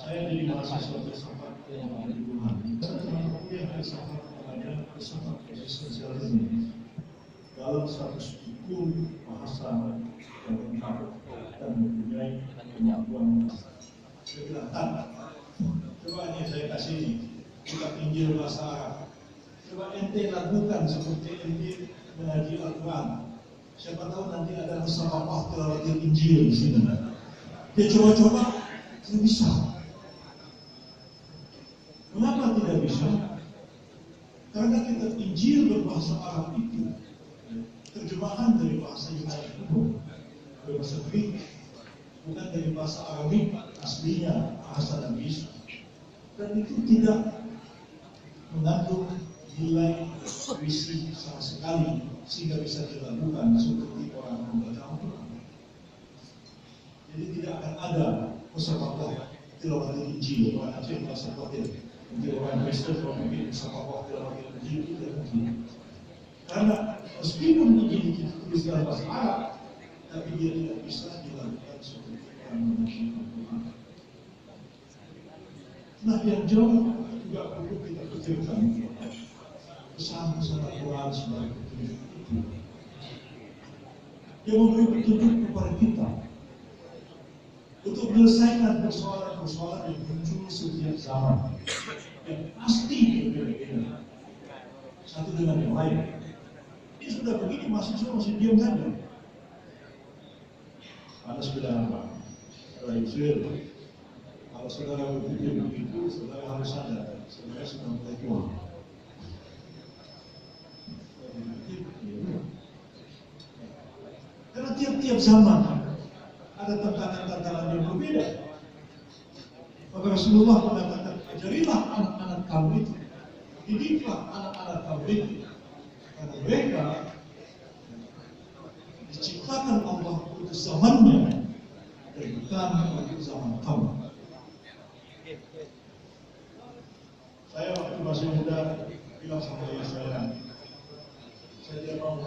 Saya jadi mahasiswa filsafat yang ada di Wuhan. Kuliah filsafat ada filsafat proses sosialisme dalam satu hukum bahasa yang lengkap dan mempunyai kemampuan. Saya bilang, coba ini saya kasih ini, kitab Injil bahasa Arab. Coba ente lakukan seperti ente mengaji Al-Quran. Siapa tahu nanti ada musafafah tilawatil Injil di sini. Dia coba-coba, tidak bisa. Mengapa tidak bisa? Karena kitab Injil berbahasa Arab itu terjemahan dari bahasa Yunani itu, dari bahasa Greek, bukan dari bahasa Arabik aslinya bahasa Nabi Isa. Dan itu tidak mengandung nilai puisi sama sekali sehingga bisa dilakukan seperti orang membaca Al-Quran. Jadi tidak akan ada musafafah tilawatil Injil orang Aceh bahasa Kotir. Mungkin orang Kristen kalau mungkin musafafah tilawatil Injil itu tidak mungkin. Karena meskipun Injil itu ditulis dalam bahasa Arab, tapi dia tidak bisa dilakukan seperti orang membaca Al-Quran. Nah, yang jauh juga perlu kita pikirkan pesan-pesan Al-Quran sebagai petunjuk itu. Dia memberi petunjuk kepada kita untuk menyelesaikan persoalan-persoalan yang muncul setiap zaman yang pasti berbeda-beda satu dengan yang lain. Ini sudah begini mahasiswa masih diam saja. Anda sudah apa? Saudara Yusuf, kalau saudara berpikir begitu, saudara harus sadar, saudara sudah mulai tua. Karena tiap-tiap zaman ada tantangan-tantangan yang berbeda. Maka Rasulullah mengatakan, ajarilah anak-anak kamu itu, didiklah anak-anak kamu itu, karena mereka diciptakan Allah untuk zamannya dan bukan untuk zaman kamu. Saya waktu masih muda bilang sama ayah saya tidak mau